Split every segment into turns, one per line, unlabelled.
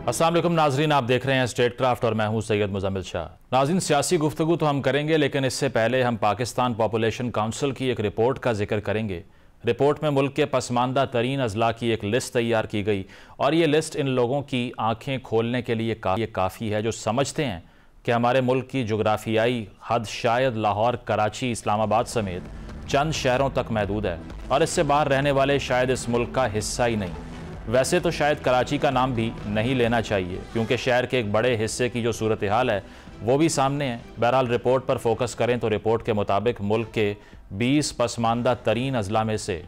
अस्सलाम वालेकुम नाजरीन, आप देख रहे हैं स्टेट क्राफ्ट और मैं हूं सैयद मुजम्मिल शाह। नाजरीन, सियासी गुफ्तगू तो हम करेंगे, लेकिन इससे पहले हम पाकिस्तान पॉपुलेशन काउंसिल की एक रिपोर्ट का जिक्र करेंगे। रिपोर्ट में मुल्क के पसमानदा तरीन अजला की एक लिस्ट तैयार की गई और ये लिस्ट इन लोगों की आंखें खोलने के लिए काफ़ी है जो समझते हैं कि हमारे मुल्क की जोग्राफियाई हद शायद लाहौर, कराची, इस्लामाबाद समेत चंद शहरों तक महदूद है और इससे बाहर रहने वाले शायद इस मुल्क का हिस्सा ही नहीं। वैसे तो शायद कराची का नाम भी नहीं लेना चाहिए क्योंकि शहर के एक बड़े हिस्से की जो सूरत हाल है वो भी सामने है। बहरहाल रिपोर्ट पर फोकस करें तो रिपोर्ट के मुताबिक मुल्क के 20 पसमानदा तरीन अजला में से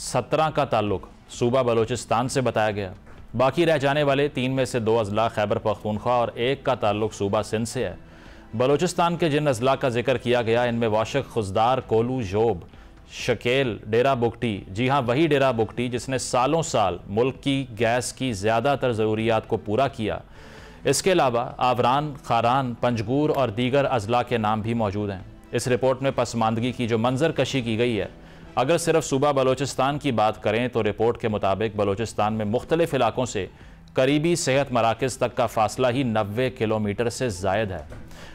17 का ताल्लुक सूबा बलोचिस्तान से बताया गया। बाकी रह जाने वाले 3 में से 2 अजला खैबर पख्तूनख्वा और 1 का ताल्लुक सूबा सिंध से है। बलोचिस्तान के जिन अजला का जिक्र किया गया इनमें वाशक, खुजदार, कोलू, जोब, शकेल, डेरा बुगटी, जी हाँ वही डेरा बुगटी जिसने सालों साल मुल्क की गैस की ज़्यादातर ज़रूरियात को पूरा किया। इसके अलावा आवरान, खारान, पंजगूर और दीगर अजला के नाम भी मौजूद हैं। इस रिपोर्ट में पसमानदगी की जो मंजर कशी की गई है, अगर सिर्फ सूबा बलोचिस्तान की बात करें तो रिपोर्ट के मुताबिक बलोचिस्तान में मुख्तलिफ इलाकों से करीबी सेहत मराकज़ तक का फासला ही 90 किलोमीटर से ज़ायद है।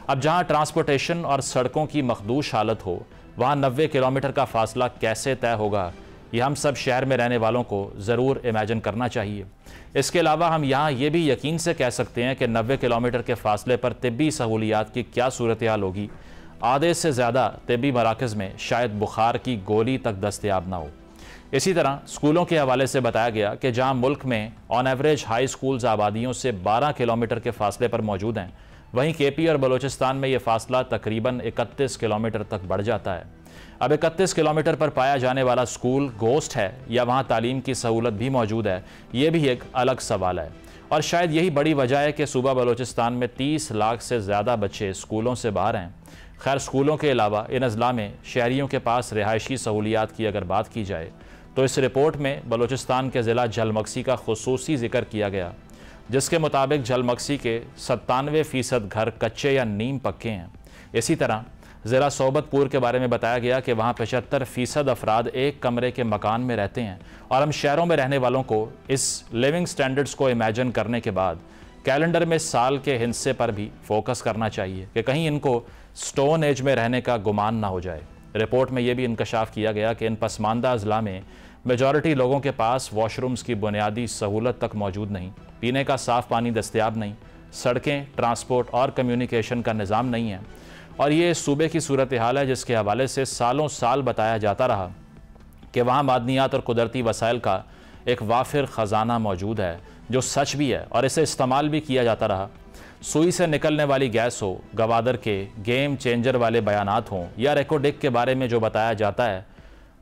अब जहाँ ट्रांसपोर्टेशन और सड़कों की मखदूश हालत हो वहाँ 90 किलोमीटर का फासला कैसे तय होगा, यह हम सब शहर में रहने वालों को ज़रूर इमेजिन करना चाहिए। इसके अलावा हम यहाँ ये भी यकीन से कह सकते हैं कि 90 किलोमीटर के फासले पर तिब्बी सहूलियात की क्या सूरत हाल होगी। आधे से ज़्यादा तिब्बी मराकज़ में शायद बुखार की गोली तक दस्तयाब ना हो। इसी तरह स्कूलों के हवाले से बताया गया कि जहाँ मुल्क में ऑन एवरेज हाई स्कूल्स आबादियों से 12 किलोमीटर के फासले पर मौजूद हैं, वहीं केपी और बलोचिस्तान में यह फासला तकरीबन 31 किलोमीटर तक बढ़ जाता है। अब 31 किलोमीटर पर पाया जाने वाला स्कूल गोस्ट है या वहाँ तालीम की सहूलत भी मौजूद है, ये भी एक अलग सवाल है। और शायद यही बड़ी वजह है कि सूबा बलोचिस्तान में 30 लाख से ज़्यादा बच्चे स्कूलों से बाहर हैं। खैर, स्कूलों के अलावा इन अजला में शहरियों के पास रिहायशी सहूलियात की अगर बात की जाए तो इस रिपोर्ट में बलोचिस्तान के ज़िला झलमक्सी का खुसूसी जिक्र किया गया, जिसके मुताबिक झलमक्सी के 97% घर कच्चे या नीम पक्के हैं। इसी तरह ज़िला सोबतपुर के बारे में बताया गया कि वहाँ 75% अफराद एक कमरे के मकान में रहते हैं। और हम शहरों में रहने वालों को इस लिविंग स्टैंडर्ड्स को इमेजिन करने के बाद कैलेंडर में साल के हिस्से पर भी फोकस करना चाहिए कि कहीं इनको स्टोन एज में रहने का गुमान ना हो जाए। रिपोर्ट में यह भी इंकशाफ किया गया कि इन पसमानदा अजला में मेजॉरिटी लोगों के पास वॉशरूम्स की बुनियादी सहूलत तक मौजूद नहीं, पीने का साफ़ पानी दस्तयाब नहीं, सड़कें, ट्रांसपोर्ट और कम्युनिकेशन का निज़ाम नहीं है। और ये सूबे की सूरत हाल है जिसके हवाले से सालों साल बताया जाता रहा कि वहाँ मादनियात और कुदरती वसाइल का एक वाफिर ख़जाना मौजूद है, जो सच भी है और इसे इस्तेमाल भी किया जाता रहा। सुई से निकलने वाली गैस हो, गवादर के गेम चेंजर वाले बयानात हों या रेकोडिक के बारे में जो बताया जाता है,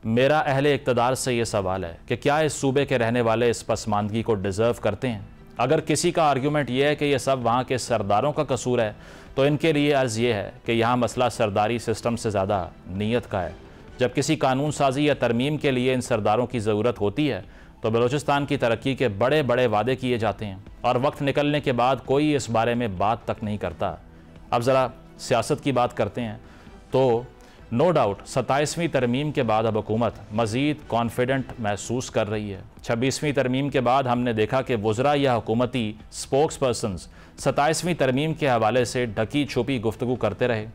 मेरा अहले इक़्तिदार से ये सवाल है कि क्या इस सूबे के रहने वाले इस पसमानदगी को डिज़र्व करते हैं। अगर किसी का आर्ग्यूमेंट ये है कि यह सब वहाँ के सरदारों का कसूर है तो इनके लिए अर्ज़ ये है कि यहाँ मसला सरदारी सिस्टम से ज़्यादा नीयत का है। जब किसी कानून साजी या तरमीम के लिए इन सरदारों की ज़रूरत होती है तो बलोचिस्तान की तरक्की के बड़े बड़े वादे किए जाते हैं और वक्त निकलने के बाद कोई इस बारे में बात तक नहीं करता। अब ज़रा सियासत की बात करते हैं तो नो डाउट 27वीं तरमीम के बाद अब हुकूमत मज़ीद कॉन्फिडेंट महसूस कर रही है। 26वीं तरमीम के बाद हमने देखा कि वज़रा या हुकूमती स्पोक्स पर्सनस 27वीं तरमीम के हवाले से ढकी छुपी गुफ्तगू करते रहे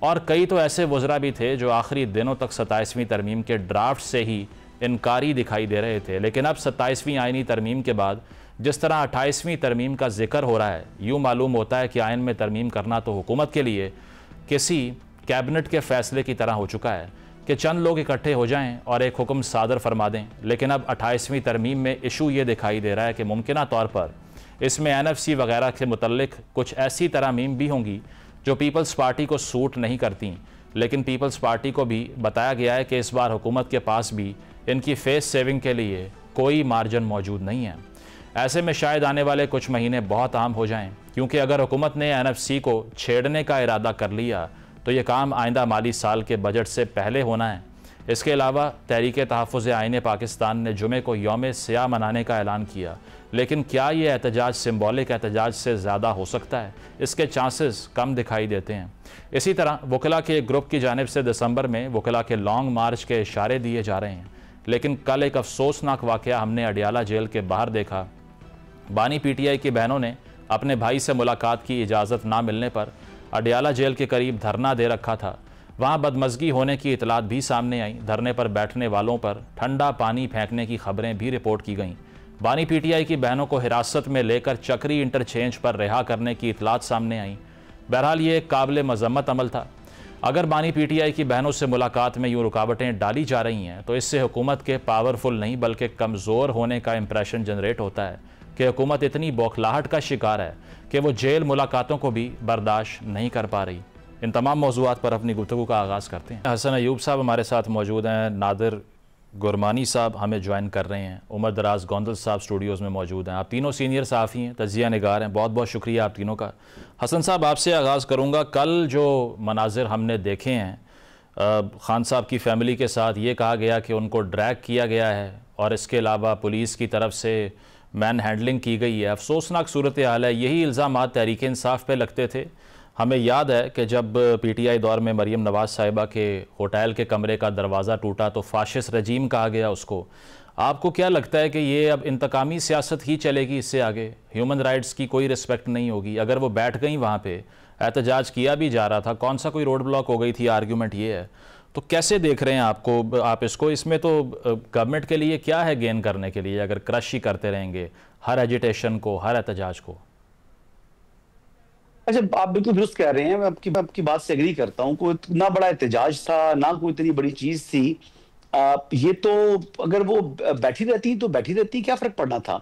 और कई तो ऐसे वज़रा भी थे जो आखिरी दिनों तक 27वीं तरमीम के ड्राफ्ट से ही इनकारी दिखाई दे रहे थे। लेकिन अब 27वीं आइनी तरमीम के बाद जिस तरह 28वीं तरमीम का जिक्र हो रहा है, यूँ मालूम होता है कि आइन में तरमीम करना तो हुकूमत के लिए किसी कैबिनेट के फैसले की तरह हो चुका है कि चंद लोग इकट्ठे हो जाएं और एक हुक्म सादर फरमा दें। लेकिन अब 28वीं तरमीम में इशू ये दिखाई दे रहा है कि मुमकिना तौर पर इसमें NFC वगैरह के मुतल्लिक कुछ ऐसी तरमीम भी होंगी जो पीपल्स पार्टी को सूट नहीं करती। लेकिन पीपल्स पार्टी को भी बताया गया है कि इस बार हुकूमत के पास भी इनकी फेस सेविंग के लिए कोई मार्जिन मौजूद नहीं है। ऐसे में शायद आने वाले कुछ महीने बहुत अहम हो जाएं, क्योंकि अगर हुकूमत ने NFC को छेड़ने का इरादा कर लिया तो ये काम आइंदा माली साल के बजट से पहले होना है। इसके अलावा तहरीक तहफ़्फ़ुज़ आईन पाकिस्तान ने जुमे को यौम सियाह मनाने का ऐलान किया, लेकिन क्या ये एहतजाज सिम्बॉलिक एहतजाज से ज़्यादा हो सकता है? इसके चांसेस कम दिखाई देते हैं। इसी तरह वकला के एक ग्रुप की जानिब से दिसंबर में वकला के लॉन्ग मार्च के इशारे दिए जा रहे हैं, लेकिन कल एक अफसोसनाक वाक़या हमने अडियाला जेल के बाहर देखा। बानी PTI की बहनों ने अपने भाई से मुलाकात की इजाज़त ना मिलने पर अडयाला जेल के करीब धरना दे रखा था। वहां बदमज़गी होने की इतलात भी सामने आई। धरने पर बैठने वालों पर ठंडा पानी फेंकने की खबरें भी रिपोर्ट की गईं। बानी पीटीआई की बहनों को हिरासत में लेकर चक्री इंटरचेंज पर रिहा करने की इतलात सामने आई। बहरहाल ये एक काबिल मजम्मत अमल था। अगर बानी पीटीआई की बहनों से मुलाकात में यूँ रुकावटें डाली जा रही हैं तो इससे हुकूमत के पावरफुल नहीं बल्कि कमज़ोर होने का इंप्रेशन जनरेट होता है कि हुकूमत इतनी बौखलाहट का शिकार है कि वो जेल मुलाकातों को भी बर्दाश्त नहीं कर पा रही। इन तमाम मौज़ूआत पर अपनी गुफ्तगू का आगाज़ करते हैं। हसन अयूब साहब हमारे साथ मौजूद हैं, नादिर गुरमानी साहब हमें ज्वाइन कर रहे हैं, उमर दराज गोंदल साहब स्टूडियोज़ में मौजूद हैं। आप तीनों सीनियर सहाफ़ी हैं, तजिया निगार हैं, बहुत बहुत शुक्रिया आप तीनों का। हसन साहब आपसे आगाज़ करूँगा। कल जो मनाजिर हमने देखे हैं ख़ान साहब की फ़ैमिली के साथ, ये कहा गया कि उनको ड्रैग किया गया है और इसके अलावा पुलिस की तरफ से मैन हैंडलिंग की गई है। अफसोसनाक सूरत हाल है। यही इल्ज़ामात तहरीक इंसाफ पे लगते थे। हमें याद है कि जब पीटीआई दौर में मरीम नवाज साहिबा के होटल के कमरे का दरवाज़ा टूटा तो फाशिस्ट रजीम कहा गया उसको। आपको क्या लगता है कि ये अब इंतकामी सियासत ही चलेगी इससे आगे? ह्यूमन राइट्स की कोई रिस्पेक्ट नहीं होगी? अगर वो बैठ गई वहाँ पे, एहतजाज किया भी जा रहा था, कौन सा कोई रोड ब्लॉक हो गई थी? आर्ग्यूमेंट ये है। तो कैसे देख रहे हैं आप इसको? इसमें तो गवर्नमेंट के लिए क्या है गेन करने के लिए अगर क्रश ही करते रहेंगे हर एजिटेशन को, हर एहतजाज को?
अच्छा, आप बिल्कुल दुरुस्त कह रहे हैं। मैं आपकी बात से एग्री करता हूँ। कोई इतना बड़ा एहतजाज था ना, कोई इतनी बड़ी चीज थी। ये तो अगर वो बैठी रहती क्या फर्क पड़ना था।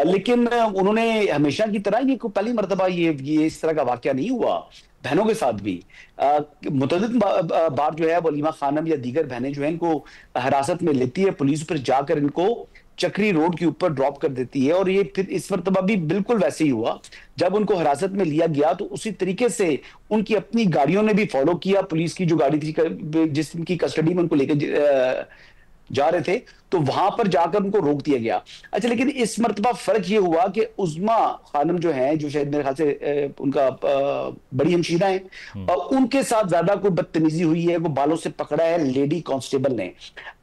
लेकिन उन्होंने हमेशा की तरह, ये पहली मर्तबा ये इस तरह का वाकया नहीं हुआ। बहनों के साथ भी मुतअद्दिद बार जो है वलीमा खानम या दीगर बहनें जो है इनको हिरासत में लेती है पुलिस, पर जाकर इनको चक्री रोड के ऊपर ड्रॉप कर देती है। और ये फिर इस मरतबा भी बिल्कुल वैसे ही हुआ। जब उनको हिरासत में लिया गया तो उसी तरीके से उनकी अपनी गाड़ियों ने भी फॉलो किया। पुलिस की जो गाड़ी थी जिसकी कस्टडी में उनको लेकर जा रहे थे, तो वहां पर जाकर उनको रोक दिया गया। अच्छा, लेकिन इस मर्तबा फर्क ये हुआ कि उज़्मा खानम जो है, जो शायद मेरे ख्याल से उनका बड़ी हमशीरा है, उनके साथ ज्यादा कोई बदतमीजी हुई है, वो बालों से पकड़ा है लेडी कांस्टेबल ने।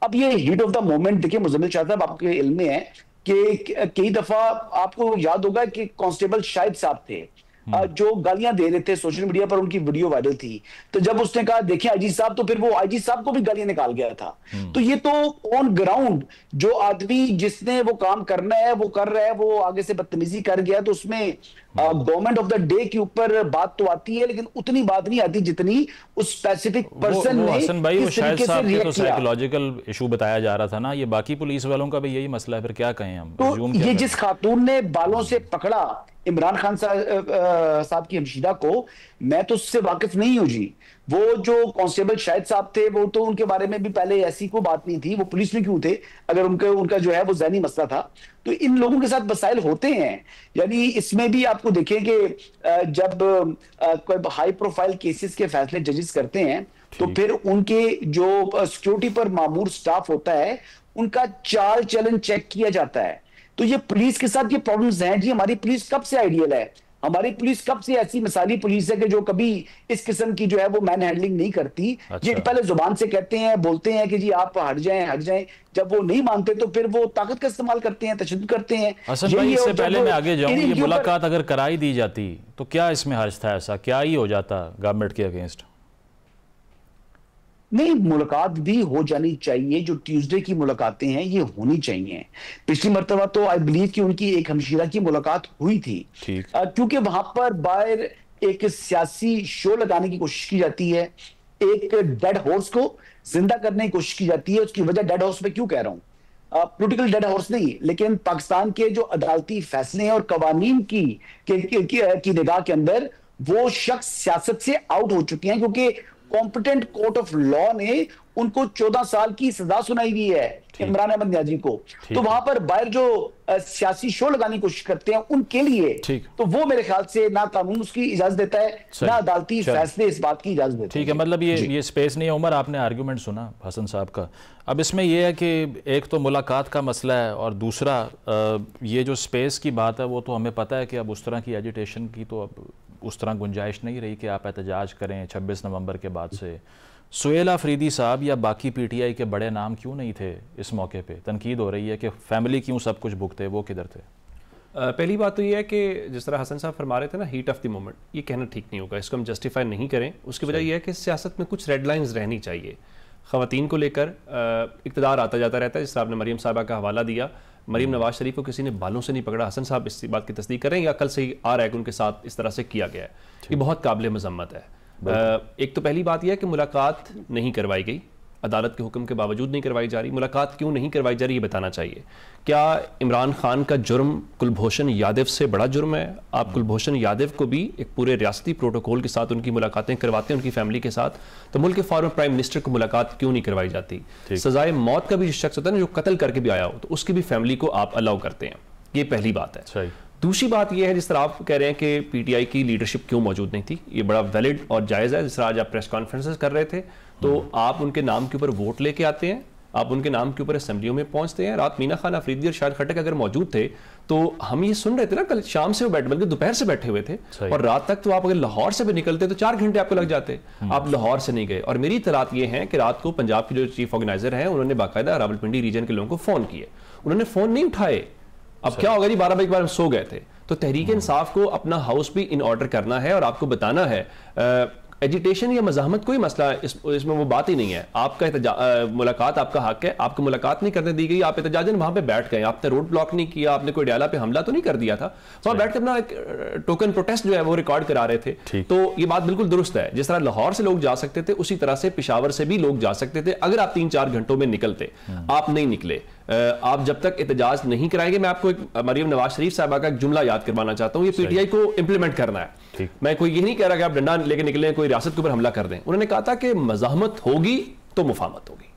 अब ये हीट ऑफ द मोमेंट देखिए, मुज़म्मिल शाह साहब आपके इल्म में है कि कई दफा आपको याद होगा कि कांस्टेबल शाहिद साहब थे जो गालियां दे रहे थे, सोशल मीडिया पर उनकी वीडियो वायरल थी। तो जब उसने कहा देखिए आईजी साहब, तो फिर वो आईजी साहब को भी गालियां निकाल गया था। तो ये तो ऑन ग्राउंड जो आदमी जिसने वो काम करना है वो कर रहा है, वो आगे से बदतमीजी कर गया, तो उसमें गवर्नमेंट ऑफ द डे के ऊपर बात तो आती है, लेकिन उतनी बात नहीं आती जितनी उस स्पेसिफिक पर्सन ने
हसन भाई, वो शायद साहब के तो
साइकोलॉजिकल
इशू बताया जा रहा था ना, ये बाकी पुलिस वालों का भी यही मसला है। फिर क्या कहें हम?
तो ये जिस खातून ने बालों से पकड़ा इमरान खान साहब की हमशीदा को, मैं तो उससे वाकिफ नहीं हूं जी। वो जो कांस्टेबल शाहिद साहब थे, वो तो उनके बारे में भी पहले ऐसी कोई बात नहीं थी। वो पुलिस में क्यों थे अगर उनका जो है वो ज़हनी मसला था? तो इन लोगों के साथ मसाइल होते हैं। यानी इसमें भी आपको देखें कि जब कोई हाई प्रोफाइल केसेस के फैसले जजेस करते हैं, तो फिर उनके जो सिक्योरिटी पर मामूर स्टाफ होता है, उनका चाल चलन चेक किया जाता है। तो ये पुलिस के साथ ये प्रॉब्लम्स हैं जी। हमारी पुलिस कब से आइडियल है? हमारी पुलिस कब से ऐसी मिसाली पुलिस है कि जो कभी इस किस्म की जो है वो मैन हैंडलिंग नहीं करती।
अच्छा।
ये पहले जुबान से कहते हैं, बोलते हैं कि जी आप हट जाएं। जब वो नहीं मानते तो फिर वो ताकत का इस्तेमाल करते हैं, तशद्दुद करते हैं।
हसन भाई, इससे पहले मैं आगे जाऊं, ये मुलाकात अगर कराई दी जाती तो क्या इसमें हर्ज था? ऐसा क्या ही हो जाता गवर्नमेंट के अगेंस्ट?
नहीं, मुलाकात भी हो जानी चाहिए। जो ट्यूसडे की मुलाकातें हैं ये होनी चाहिए। पिछली मर्तबा तो आई बिलीव कि उनकी एक हमशीरा की मुलाकात हुई थी, क्योंकि वहां पर बाहर एक सियासी शो लगाने की कोशिश की जाती है, एक डेड हॉर्स को जिंदा करने की कोशिश की जाती है। उसकी वजह डेड हॉर्स में क्यों कह रहा हूं, पोलिटिकल डेड हॉर्स नहीं, लेकिन पाकिस्तान के जो अदालती फैसले हैं और कवानीन की निगाह के अंदर वो शख्स सियासत से आउट हो चुके हैं, क्योंकि कॉम्पिटेंट कोर्ट ऑफ लॉ ने उनको 14 साल की सजा सुनाई हुई है, इमरान अहमद नियाजी को। तो वहां पर बाहर जो सियासी शो लगाने की कोशिश करते हैं उनके लिए, तो वो मेरे ख्याल से ना कानून उसकी इजाजत देता है, ना अदालती फैसले इस बात की इजाजत देते हैं।
ठीक है, मतलब ये स्पेस नहीं है। उमर, आपने आर्गुमेंट सुना हसन साहब का। अब इसमें यह है कि एक तो मुलाकात का मसला है, और दूसरा ये जो स्पेस की बात है वो तो हमें पता है कि अब उस तरह की एजिटेशन की तो अब उस तरह गुंजाइश नहीं रही कि आप एहतजाज करें 26 नवंबर के बाद से। सुहेल अफरीदी साहब या बाकी पीटीआई के बड़े नाम क्यों नहीं थे इस मौके पे? तनकीद हो रही है कि फैमिली क्यों सब कुछ भुगते, वो किधर थे?
पहली बात तो ये है कि जिस तरह हसन साहब फरमा रहे थे ना, हीट ऑफ द मोमेंट, ये कहना ठीक नहीं होगा, इसको हम जस्टिफाई नहीं करें। उसकी वजह यह है कि सियासत में कुछ रेड लाइंस रहनी चाहिए। ख़वातीन को लेकर इक़्तिदार आता जाता रहता है, जिस तरह आपने मरीम साहबा का हवाला दिया। मरीम नवाज शरीफ को किसी ने बालों से नहीं पकड़ा, हसन साहब इस बात की तस्दीक करें या कल से ही आ रहा है कि उनके साथ इस तरह से किया गया है, ये बहुत काबिल मजम्मत है। एक तो पहली बात यह है कि मुलाकात नहीं करवाई गई, अदालत के हुक्म के बावजूद नहीं करवाई जा रही। मुलाकात क्यों नहीं करवाई जा रही, ये बताना चाहिए। क्या इमरान खान का जुर्म कुलभूषण यादव से बड़ा जुर्म है? आप कुलभूषण यादव को भी एक पूरे रियासती प्रोटोकॉल के साथ उनकी मुलाकातें करवाते हैं उनकी फैमिली के साथ, तो मुल्क के फॉर्मर प्राइम मिनिस्टर को मुलाकात क्यों नहीं करवाई जाती? सजाए मौत का भी जो शख्स होता है ना, जो कत्ल करके भी आया हो, तो उसकी भी फैमिली को आप अलाउ करते हैं। ये पहली बात है। दूसरी बात यह है, जिस तरह आप कह रहे हैं कि पीटीआई की लीडरशिप क्यों मौजूद नहीं थी, ये बड़ा वैलिड और जायज़ है। जिस तरह आज आप प्रेस कॉन्फ्रेंसेस कर रहे थे, तो आप उनके नाम के ऊपर वोट लेके आते हैं, आप उनके नाम के ऊपर असेंबलियों में पहुंचते हैं। रात मीना खान अफरीदी और शाहिद खट्टक अगर मौजूद थे तो हम ये सुन रहे थे ना, कल शाम से वो बैठ, बल्कि दोपहर से बैठे हुए थे, और रात तक तो आप अगर लाहौर से भी निकलते तो 4 घंटे आपको लग जाते। आप लाहौर से नहीं गए। और मेरी इत्तलात ये है कि रात को पंजाब के जो चीफ ऑर्गेनाइजर हैं, उन्होंने बाकायदा रावलपिंडी रीजन के लोगों को फोन किए, उन्होंने फोन नहीं उठाए। अब क्या होगा जी, 12 बजे के बाद सो गए थे। तो तहरीक इंसाफ को अपना हाउस भी इन ऑर्डर करना है और आपको बताना है, एजिटेशन या मज़ाहमत कोई मसला इसमें वो बात ही नहीं है। आपका मुलाकात आपका हक है, आपको मुलाकात नहीं करने दी गई, आप एहतजाजन वहां पे बैठ गए, आपने रोड ब्लॉक नहीं किया, आपने कोई डाला पे हमला तो नहीं कर दिया था, वहां बैठ के अपना एक टोकन प्रोटेस्ट जो है वो रिकॉर्ड करा रहे थे। तो ये बात बिल्कुल दुरुस्त है। जिस तरह लाहौर से लोग जा सकते थे, उसी तरह से पेशावर से भी लोग जा सकते थे अगर आप 3-4 घंटों में निकलते। आप नहीं निकले। आप जब तक एहतजाज नहीं कराएंगे, मैं आपको एक मरीम नवाज शरीफ साहबा का एक जुमला याद करवाना चाहता हूं, ये पीटीआई को इंप्लीमेंट करना है। मैं कोई ये नहीं कह रहा कि आप डंडा लेके निकले, कोई रियासत के ऊपर हमला कर दें। उन्होंने कहा था कि मज़ाहमत होगी तो मुफाहमत होगी।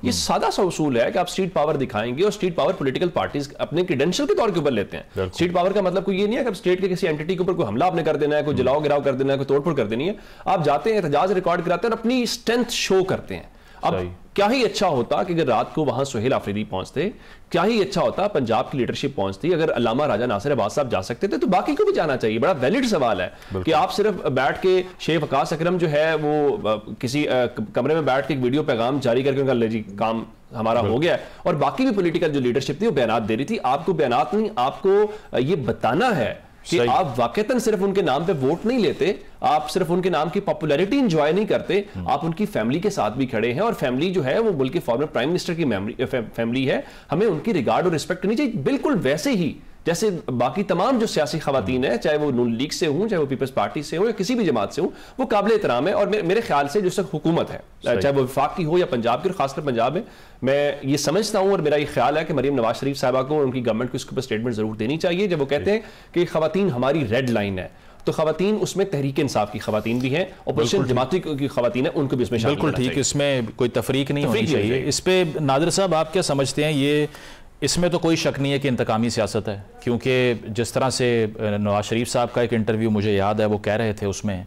ये सादा सा उसूल है कि आप स्ट्रीट पावर दिखाएंगे, और स्ट्रीट पावर पॉलिटिकल पार्टीज अपने क्रेडेंशियल के तौर के ऊपर लेते हैं। स्ट्रीट पावर का मतलब कोई ये नहीं है कि स्टेट के किसी एंटिटी के ऊपर कोई हमला आपने कर देना है, कोई जलाओ गिराव कर देना है, कोई तोड़फोड़ कर देनी है। आप जाते हैं, एहतजाज रिकॉर्ड कराते हैं और अपनी स्ट्रेंथ शो करते हैं। अब क्या ही अच्छा होता कि अगर रात को वहां सुहेल आफरीदी पहुंचते, क्या ही अच्छा होता पंजाब की लीडरशिप पहुंचती, अगर अल्लामा राजा नासिर अब्बास साहब जा सकते थे, तो बाकी को भी जाना चाहिए। बड़ा वैलिड सवाल है कि आप सिर्फ बैठ के शेख वकास अकरम जो है वो किसी कमरे में बैठ के एक वीडियो पैगाम जारी करके उनका ले जी काम हमारा हो गया है, और बाकी भी पॉलिटिकल जो लीडरशिप थी वो बयानात दे रही थी। आपको बयानात नहीं, आपको ये बताना है कि आप वाकईतन सिर्फ उनके नाम पे वोट नहीं लेते, आप सिर्फ उनके नाम की पॉपुलैरिटी एंजॉय नहीं करते, आप उनकी फैमिली के साथ भी खड़े हैं। और फैमिली जो है वो मुल्क के फॉर्मर प्राइम मिनिस्टर की फैमिली है, हमें उनकी रिगार्ड और रिस्पेक्ट करनी चाहिए, बिल्कुल वैसे ही जैसे बाकी तमाम जो सियासी खवातीन है, चाहे वो नून लीग से हों, चाहे वो पीपल्स पार्टी से हो या किसी भी जमात से हो, वो काबिल एहतराम है। और मेरे ख्याल से जो हुकूमत है, चाहे वो वफाक की हो या पंजाब की, और खासकर पंजाब में, मैं ये समझता हूं और मेरा ये ख्याल है कि मरीम नवाज शरीफ साहबा को और उनकी गवर्नमेंट को इसके ऊपर स्टेटमेंट जरूर देनी चाहिए। जब वो कहते हैं कि खवातीन हमारी रेड लाइन है, तो खवातीन उसमें तहरीक इंसाफ की खवातीन भी हैं, अपोजिशन जमाती की खवातीन है, उनको भी इसमें शामिल
बिल्कुल ठीक, इसमें कोई तफरीक नहीं होनी चाहिए। इस पे नादिर साहब आप क्या समझते हैं? ये इसमें तो कोई शक नहीं है कि इंतकामी सियासत है, क्योंकि जिस तरह से नवाज शरीफ साहब का एक इंटरव्यू मुझे याद है, वो कह रहे थे उसमें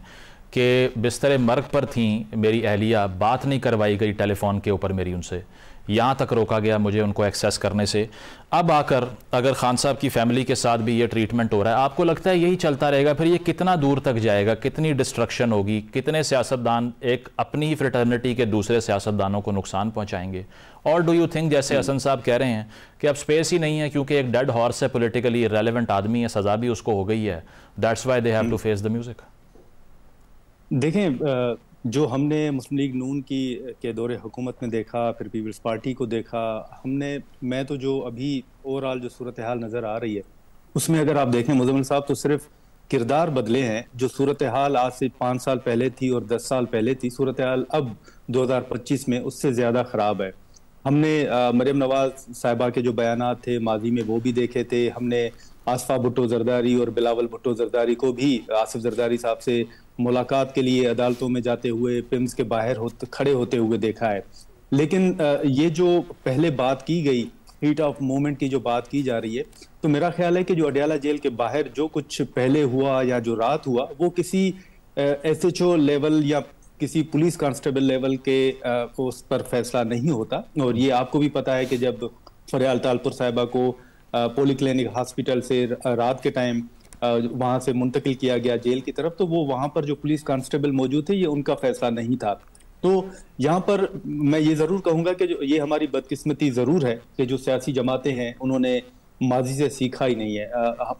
कि बिस्तर मर्ग पर थी मेरी अहलिया, बात नहीं करवाई गई टेलीफोन के ऊपर मेरी उनसे, यहाँ तक रोका गया मुझे उनको एक्सेस करने से। अब आकर अगर खान साहब की फैमिली के साथ भी ये ट्रीटमेंट हो रहा है, आपको लगता है यही चलता रहेगा? फिर ये कितना दूर तक जाएगा, कितनी डिस्ट्रक्शन होगी, कितने सियासतदान एक अपनी ही फ्रेटर्निटी के दूसरे सियासतदानों को नुकसान पहुँचाएंगे? और डू यू थिंक, जैसे हसन साहब कह रहे हैं कि अब स्पेस ही नहीं है क्योंकि एक डेड हॉर्स है, पोलिटिकली इरेलेवेंट आदमी है, सज़ा भी उसको हो गई है, that's why they have to face the music?
देखें, जो हमने मुस्लिम लीग नून की के दौरे हुकूमत में देखा, फिर पीपल्स पार्टी को देखा, मैं तो जो अभी ओवरऑल जो सूरत हाल नज़र आ रही है, उसमें अगर आप देखें मुज़म्मिल साहब, तो सिर्फ किरदार बदले हैं। जो सूरत हाल आज से 5 साल पहले थी और 10 साल पहले थी, सूरत हाल अब 2025 में उससे ज़्यादा ख़राब है। हमने मरीम नवाज साहिबा के जो बयानात थे माजी में वो भी देखे थे, हमने आसफा भुट्टो जरदारी और बिलावल भुट्टो जरदारी को भी आसिफ जरदारी साहब से मुलाकात के लिए अदालतों में जाते हुए, पिम्स के बाहर खड़े होते हुए देखा है। लेकिन ये जो पहले बात की गई, हीट ऑफ मोमेंट की जो बात की जा रही है, तो मेरा ख्याल है कि जो अडयाला जेल के बाहर जो कुछ पहले हुआ या जो रात हुआ, वो किसी SHO लेवल या किसी पुलिस कांस्टेबल लेवल के उस पर फैसला नहीं होता। और ये आपको भी पता है कि जब फरियाल तालपुर साहिबा को पोली क्लिनिक हॉस्पिटल से रात के टाइम वहां से मुंतकिल किया गया जेल की तरफ, तो वो वहां पर जो पुलिस कांस्टेबल मौजूद थे, ये उनका फैसला नहीं था। तो यहाँ पर मैं ये जरूर कहूंगा कि जो ये हमारी बदकिस्मती जरूर है कि जो सियासी जमातें हैं उन्होंने माजी से सीखा ही नहीं है।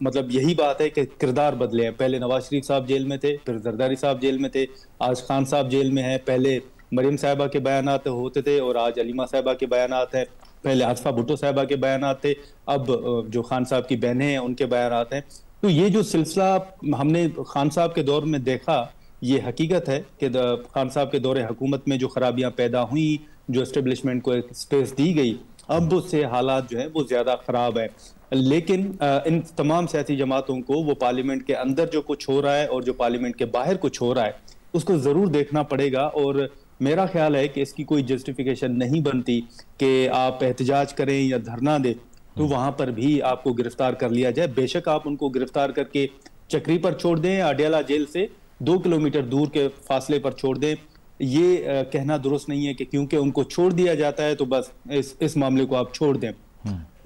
मतलब यही बात है कि किरदार बदले हैं। पहले नवाज शरीफ साहब जेल में थे, फिर जरदारी साहब जेल में थे, आज खान साहब जेल में हैं। पहले मरियम साहिबा के बयानात होते थे और आज अलीमा साहिबा के बयानात हैं। पहले आसफा भुट्टो साहिबा के बयानात थे, अब जो खान साहब की बहनें हैं उनके बयानात हैं। तो ये जो सिलसिला हमने खान साहब के दौर में देखा, ये हकीकत है कि खान साहब के दौरे हुकूमत में जो खराबियां पैदा हुई, जो एस्टेब्लिशमेंट को एक स्पेस दी गई, अब उससे हालात जो है वो ज्यादा खराब है। लेकिन इन तमाम सियासी जमातों को वो पार्लियामेंट के अंदर जो कुछ हो रहा है और जो पार्लियामेंट के बाहर कुछ हो रहा है उसको जरूर देखना पड़ेगा। और मेरा ख्याल है कि इसकी कोई जस्टिफिकेशन नहीं बनती कि आप एहतजाज करें या धरना दें तो वहां पर भी आपको गिरफ्तार कर लिया जाए। बेशक आप उनको गिरफ्तार करके चक्री पर छोड़ दें, अडयाला जेल से 2 किलोमीटर दूर के फासले पर छोड़ दें, ये कहना दुरुस्त नहीं है कि क्योंकि उनको छोड़ दिया जाता है तो बस इस मामले को आप छोड़ दें।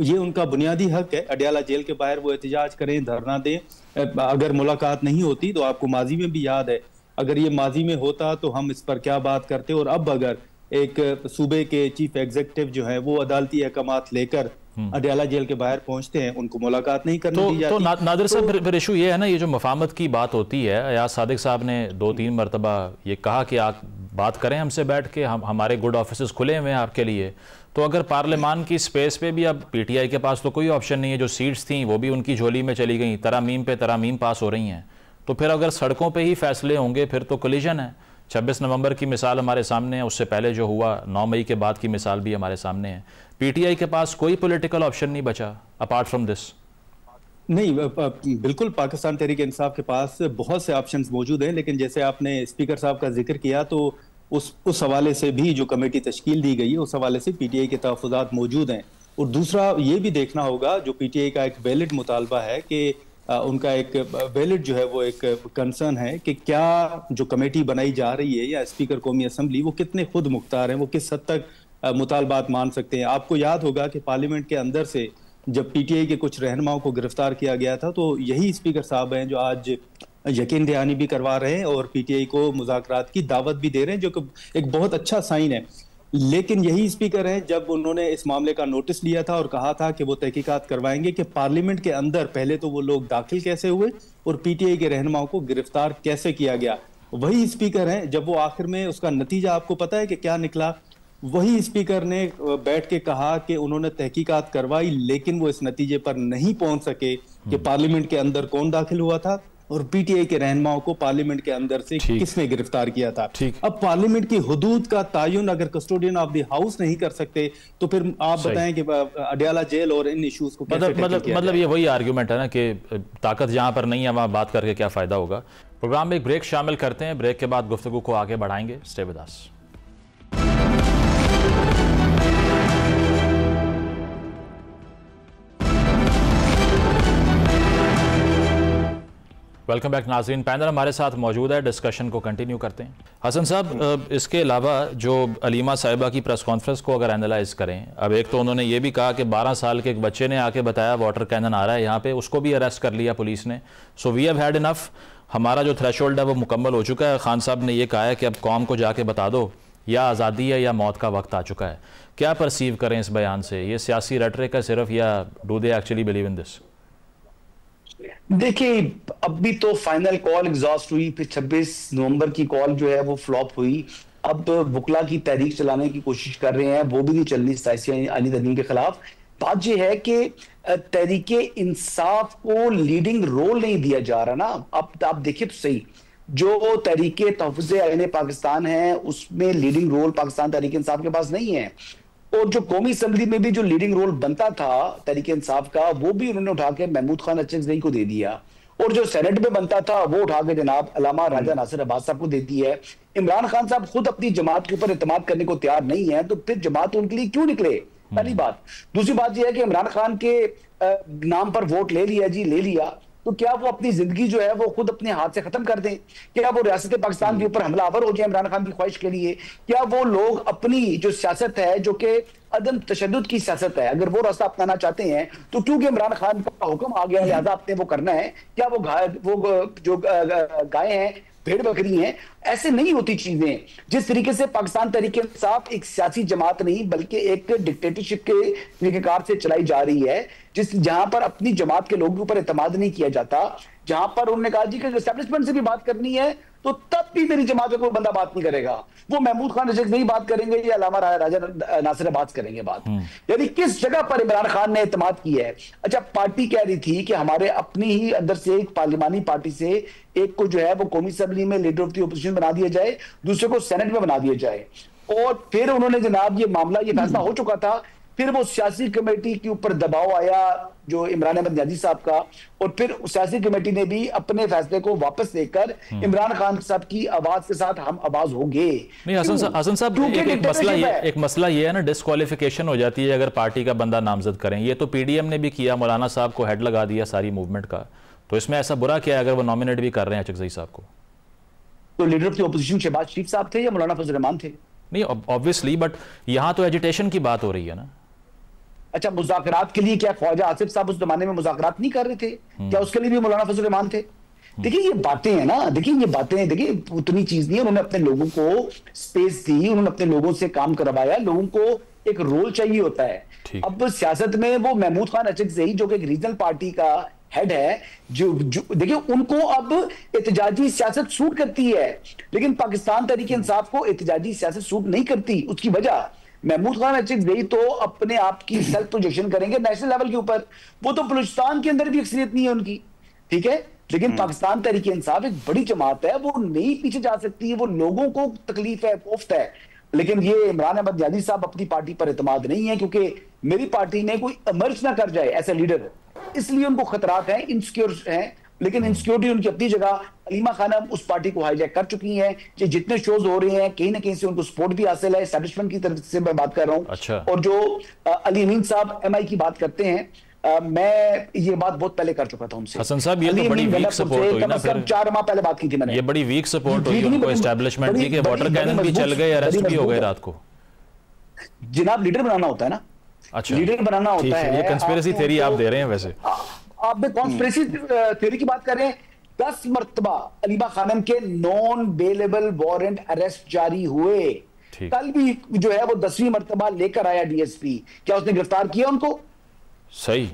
ये उनका बुनियादी हक है, अडयाला जेल के बाहर वो एहतजाज करें, धरना दें। अगर मुलाकात नहीं होती तो आपको माजी में भी याद है, अगर ये माजी में होता तो हम इस पर क्या बात करते। और अब अगर एक सूबे के चीफ एग्जीक्यूटिव जो है वो अदालती अहकामात लेकर अडयाला जेल के बाहर पहुंचते हैं, उनको मुलाकात नहीं करनी दी जाती।
तो नादिर साहब, फिर इशू ये है ना, ये जो मफाहमत की बात होती है, अयाज सादिक साहब ने 2-3 मरतबा ये कहा कि आप बात करें हमसे बैठ के, हमारे गुड ऑफिस खुले हुए हैं आपके लिए। तो अगर पार्लियामान की स्पेस पे भी अब पीटीआई के पास तो कोई ऑप्शन नहीं है, जो सीट्स थी वो भी उनकी झोली में चली गई, तरामीम पे तरामीम पास हो रही हैं, तो फिर अगर सड़कों पे ही फैसले होंगे फिर तो कोलिजन है। 26 नवंबर की मिसाल हमारे सामने है, उससे पहले जो हुआ 9 मई के बाद की मिसाल भी हमारे सामने है। पीटीआई के पास कोई पॉलिटिकल ऑप्शन नहीं बचा अपार्ट फ्रॉम दिस।
नहीं, बिल्कुल पाकिस्तान तहरीक इंसाफ के पास बहुत से ऑप्शंस मौजूद हैं, लेकिन जैसे आपने स्पीकर साहब का जिक्र किया तो उस हवाले से भी जो कमेटी तश्कील दी गई है उस हवाले से पीटीआई के तहफ़्फ़ुज़ात मौजूद हैं। और दूसरा ये भी देखना होगा, जो पीटीआई का एक वैलिड मुतालबा है कि उनका एक वैलिड जो है वो एक कंसर्न है कि क्या जो कमेटी बनाई जा रही है या स्पीकर कौमी असम्बली वो कितने खुद मुख्तार हैं, वो किस हद तक मुतालबात मान सकते हैं। आपको याद होगा कि पार्लियामेंट के अंदर से जब पीटीआई के कुछ रहनुमाओं को गिरफ्तार किया गया था तो यही स्पीकर साहब हैं जो आज यकीन दहानी भी करवा रहे हैं और पीटीआई को मुज़ाकरात की दावत भी दे रहे हैं, जो कि एक बहुत अच्छा साइन है। लेकिन यही स्पीकर हैं जब उन्होंने इस मामले का नोटिस लिया था और कहा था कि वो तहकीकात करवाएंगे कि पार्लियामेंट के अंदर पहले तो वो लोग दाखिल कैसे हुए और पीटीआई के रहनुमाओं को गिरफ्तार कैसे किया गया। वही स्पीकर हैं जब वो आखिर में उसका नतीजा आपको पता है कि क्या निकला। वही स्पीकर ने बैठ के कहा कि उन्होंने तहकीकात करवाई लेकिन वो इस नतीजे पर नहीं पहुंच सके कि पार्लियामेंट के अंदर कौन दाखिल हुआ था और पीटीआई के रहनुमाओं को पार्लियामेंट के अंदर से किसने गिरफ्तार किया था। अब पार्लियामेंट की हुदूद का तायुन अगर कस्टोडियन ऑफ द हाउस नहीं कर सकते तो फिर आप बताएं कि अडयाला जेल और इन इश्यूज को
मतलब ये वही आर्ग्यूमेंट है ना कि ताकत जहां पर नहीं है वहां बात करके क्या फायदा होगा। प्रोग्राम में एक ब्रेक शामिल करते हैं, ब्रेक के बाद गुफ्तगू को आगे बढ़ाएंगे। Stay with us. Welcome back नाज़रीन। पैनल हमारे साथ मौजूद है, डिस्कशन को कंटिन्यू करते हैं। हसन साहब, इसके अलावा जो अलीमा साहिबा की प्रेस कॉन्फ्रेंस को अगर एनालाइज करें, अब एक तो उन्होंने ये भी कहा कि 12 साल के एक बच्चे ने आके बताया वाटर कैनन आ रहा है यहाँ पे, उसको भी अरेस्ट कर लिया पुलिस ने। So we have had enough, हमारा जो थ्रेशोल्ड है वो मुकम्मल हो चुका है। खान साहब ने ये कहा है कि अब कौम को जाके बता दो या आज़ादी है या मौत का वक्त आ चुका है। क्या परसीव करें इस बयान से? ये सियासी रेटरिक है सिर्फ, या do they actually believe in this?
देखिए, अभी तो फाइनल कॉल एग्जॉस्ट हुई, फिर 26 नवंबर की कॉल जो है वो फ्लॉप हुई। अब बुकला की तहरीक चलाने की कोशिश कर रहे हैं, वो भी नहीं चल रही सियासी आनी तंजीम के खिलाफ। बात यह है कि तहरीके इंसाफ को लीडिंग रोल नहीं दिया जा रहा ना। अब आप देखिए तो सही, जो तहरीके तहफ़्फ़ुज़ आईन पाकिस्तान है उसमें लीडिंग रोल पाकिस्तान तहरीक इंसाफ के पास नहीं है। और जो कौमी असम्बली में भी जो लीडिंग रोल बनता था तहरीक इंसाफ का, वो भी उन्होंने उठा के महमूद खान अचकज़ई को दे दिया। और जो सेनेट में बनता था वो उठा के जनाब अल्लामा राजा नासिर अब्बास साहब को देती है। इमरान खान साहब खुद अपनी जमात के ऊपर एतमाद करने को तैयार नहीं है, तो फिर जमात उनके लिए क्यों निकले? पहली बात। दूसरी बात यह है कि इमरान खान के नाम पर वोट ले लिया जी, ले लिया, तो क्या वो अपनी जिंदगी जो है वो खुद अपने हाथ से खत्म कर दें? क्या वो रियासत पाकिस्तान के ऊपर हमलावर हो जाए इमरान खान की ख्वाहिश के लिए? क्या वो लोग अपनी जो सियासत है, जो कि अदम तशद्दुद की सियासत है, अगर वो रास्ता अपनाना चाहते हैं तो क्योंकि इमरान खान का हुक्म आ गया लिहाजा आपने वो करना है? क्या वो जो गाय हैं भेड़ बकरी हैं। ऐसे नहीं होती चीजें। जिस तरीके से पाकिस्तान तहरीक इंसाफ एक सियासी जमात नहीं बल्कि एक डिक्टेटरशिप के तरीकेकार से चलाई जा रही है, जहां पर अपनी जमात के लोगों के ऊपर एतमाद नहीं किया जाता, जहां पर उन्होंने कहा जी कि एस्टैब्लिशमेंट से भी बात करनी है तो तब भी मेरी जमात का कोई बंदा बात नहीं करेगा, वो महमूद खान रशीद नहीं बात करेंगे या अल्लामा राजा नासिर अब्बास करेंगे बात। यानी किस जगह पर इमरान खान ने एतमाद किया है। अच्छा, पार्टी कह रही थी कि हमारे अपनी ही अंदर से एक पार्लिमानी पार्टी से एक को जो है वो कौमी असेंबली में लीडर ऑफ द ओपोजिशन बना दिया जाए, दूसरे को सेनेट में बना दिया जाए। और फिर उन्होंने जनाब ये मामला, ये फैसला हो चुका था, फिर वो सियासी कमेटी के ऊपर दबाव आया जो इमरान अहमद नियाज़ी साहब का, और फिर सियासी कमेटी ने भी अपने फैसले को वापस लेकर इमरान खान साहब की आवाज के साथ हम आवाज हो गए।
नहीं हसन साहब, एक मसला ये है ना, डिस्क्वालिफिकेशन हो जाती है अगर पार्टी का बंदा नामजद करें। ये तो पीडीएम ने भी किया, मौलाना साहब को हेड लगा दिया सारी मूवमेंट का, तो इसमें ऐसा बुरा क्या है अगर वो नॉमिनेट भी कर रहे हैं अचकज़ई साहब को?
तो leader of the opposition Shahbaz Sharif साहब थे या मौलाना फजल रहमान थे?
नहीं ऑब्वियसली, बट यहाँ तो एजिटेशन की बात हो रही है ना।
अच्छा, मुज़ाकरात के लिए क्या ख्वाजा आसिफ साहब उस जमाने में मुज़ाकरात नहीं कर रहे थे? क्या उसके लिए भी मौलाना फजल रहमान थे? देखिए ये बातें हैं ना, देखिए ये बातें, देखिए उतनी चीज नहीं है। उन्होंने अपने लोगों को स्पेस दी, उन्होंने अपने लोगों से काम करवाया, लोगों को एक रोल चाहिए होता है। अब सियासत में वो महमूद खान अचकज़ई जो कि एक रीजनल पार्टी का हेड है, जो देखिए उनको अब एहतजाजी सियासत सूट करती है, लेकिन पाकिस्तान तहरीक इंसाफ को एहतजाजी सियासत सूट नहीं करती। उसकी वजह महमूद खान अचकज़ई तो अपने आप की सेल्फ प्रोजेक्शन करेंगे नेशनल लेवल के ऊपर, वो तो बलूचिस्तान के अंदर भी अक्सरियत नहीं है उनकी, ठीक है, लेकिन पाकिस्तान तहरीक इंसाफ एक बड़ी जमात है, वो नहीं पीछे जा सकती है, वो लोगों को तकलीफ है, कोफ्त है। लेकिन ये इमरान अहमद नियाज़ी साहब अपनी पार्टी पर एतमाद नहीं है, क्योंकि मेरी पार्टी में कोई इमर्ज ना कर जाए ऐसा लीडर, इसलिए उनको खतरात हैं, इनसिक्योर हैं। लेकिन इनसिक्योरिटी उनकी अपनी जगह। अलीमा खानम उस पार्टी को हाईजैक कर चुकी हैं, कि जितने शोज हो रहे हैं कहीं ना कहीं से उनको सपोर्ट भी हासिल है, एस्टैब्लिशमेंट की तरफ से मैं बात कर रहा हूं।
अच्छा।
और जो अली अमीन साहब एमआई की बात करते हैं, मैं ये बात बहुत पहले कर चुका था उनसे।
हसन साहब, ये तो बड़ी वीक सपोर्ट हुई ना, फिर
4 माह पहले बात की थी मैंने।
ये बड़ी वीक सपोर्ट हुई उनको एस्टैब्लिशमेंट की, कि वाटर कैनन भी चल गए, अरेस्ट भी हो गए रात को।
जनाब लीडर बनाना होता है ना।
अच्छा,
लीडर बनाना होता है।
ये कंस्पिरेसी थ्योरी आप दे रहे हैं वैसे।
आप कंस्पिरेसी थ्योरी की बात कर रहे हैं। 10 मरतबा अलीमा खानम के नॉन बेलेबल वारंट अरेस्ट जारी हुए। कल भी जो है वो 10वीं मरतबा लेकर आया डीएसपी। क्या उसने गिरफ्तार किया उनको?
सही।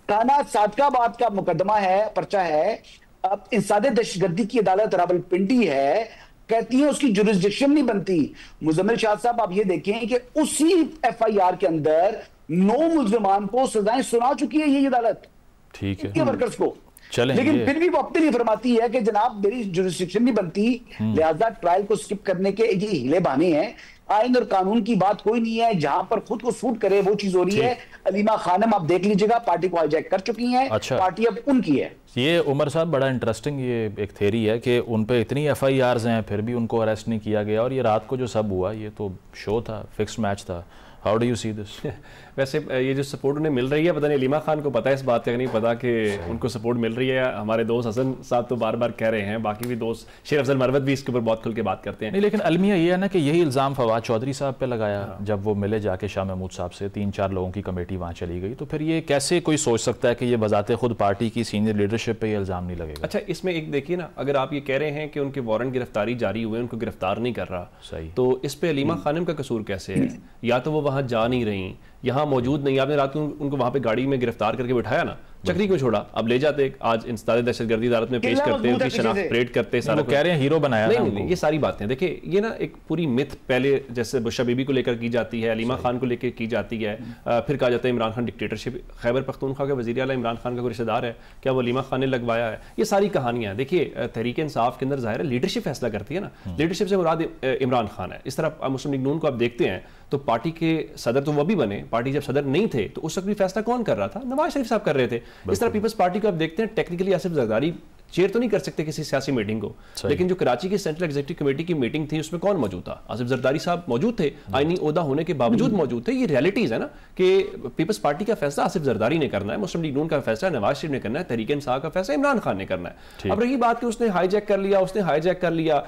थाना सादकाबाद का मुकदमा है, पर्चा है। अब इंसादे दहशतगर्दी की अदालत रावलपिंडी है, कहती है उसकी जुरिस्डिक्शन नहीं बनती। मुजम्मिल शाह साहब, आप ये देखें कि उसी एफआईआर के अंदर 9 मुल्जिमान को सजाएं सुना चुकी है ये अदालत,
ठीक है,
वर्कर्स को। लेकिन फिर भी वो अपने लिए फरमाती है कि जनाब मेरी जुरिस्डिक्शन नहीं बनती, लिहाजा ट्रायल को स्किप करने के ये हीले बहाने हैं। आइन और कानून की बात कोई नहीं है, जहां पर खुद को सूट करे वो चीज हो रही है। अलीमा खानम आप देख लीजिएगा, पार्टी को हाईजैक कर चुकी हैं। अच्छा। पार्टी अब उनकी है।
ये उमर साहब बड़ा इंटरेस्टिंग ये एक थ्योरी है कि उन पे इतनी एफआईआर्स हैं फिर भी उनको अरेस्ट नहीं किया गया, और ये रात को जो सब हुआ ये तो शो था, फिक्स्ड मैच था। How do you see this?
वैसे ये जो सपोर्ट उन्हें मिल रही है, पता नहीं अलीमा खान को पता है इस बात का नहीं पता कि उनको सपोर्ट मिल रही है। हमारे दोस्त हसन साहब तो बार बार कह रहे हैं, बाकी भी दोस्त शेर अफजल मरवत भी इसके ऊपर बहुत खुल के बात करते हैं।
नहीं, लेकिन अलमिया ये है ना कि यही इल्ज़ाम फवाद चौधरी साहब पे लगाया। जब वो मिले जाके शाह महमूद साहब से, 3-4 लोगों की कमेटी वहाँ चली गई, तो फिर ये कैसे कोई सोच सकता है कि ये बजाते खुद पार्टी की सीनियर लीडरशिप पे ये इल्ज़ाम नहीं लगेगा?
अच्छा, इसमें एक देखिए ना, अगर आप ये कह रहे हैं कि उनके वारंट गिरफ्तारी जारी हुए, उनको गिरफ्तार नहीं कर रहा, सही, तो इस पे अलीमा खानम का कसूर कैसे है? या तो वो वहाँ जा नहीं रही, यहाँ मौजूद नहीं, आपने रात को उनको वहां पे गाड़ी में गिरफ्तार करके बिठाया ना, चक्री क्यों छोड़ा? अब ले जाते, आज इंसदाद दहशतगर्दी अदालत में पेश करते, उनकी शनाख्त परेड करते, सारा
कह रहे हैं हीरो बनाया।
नहीं, ये सारी बातें देखिए, ये ना एक पूरी मिथ पहले जैसे बुशरा बीबी को लेकर की जाती है, अलीमा खान को लेकर की जाती है, फिर कहा जाता है इमरान खान डिक्टेटरशिप, खैबर पख्तूनख्वा के वज़ीर आला इमरान खान का कोई रिश्तेदार है, क्या वो अलीमा खान ने लगवाया है? ये सारी कहानियां देखिए, तहरीक इंसाफ के अंदर जाहिर है लीडरशिप फैसला करती है ना, लीडरशिप से मुराद इमरान खान है। इस तरह मुस्लिम लीग नून को आप देखते हैं तो पार्टी के सदर तो वो भी बने, पार्टी जब सदर नहीं थे तो उस वक्त भी फैसला कौन कर रहा था? नवाज शरीफ साहब कर रहे थे। इस तरह पीपल्स पार्टी को आप देखते हैं, टेक्निकली आसिफ जरदारी चेयर तो नहीं कर सकते किसी सियासी मीटिंग को, लेकिन जो कराची की सेंट्रल एग्जीक्यूटिव कमेटी की मीटिंग थी उसमें कौन मौजूद था? आसिफ जरदारी साहब मौजूद थे, आईनी ओहदा होने के बावजूद मौजूद थे। ये रियलिटीज है ना कि पीपल्स पार्टी का फैसला आसिफ जरदारी ने करना है, मुस्लिम लीग नून का फैसला नवाज शरीफ ने करना है, तहरीक इंसाफ का फैसला इमरान खान ने करना है। अब रही बात कि उसने हाईजैक कर लिया, उसने हाईजैक कर लिया,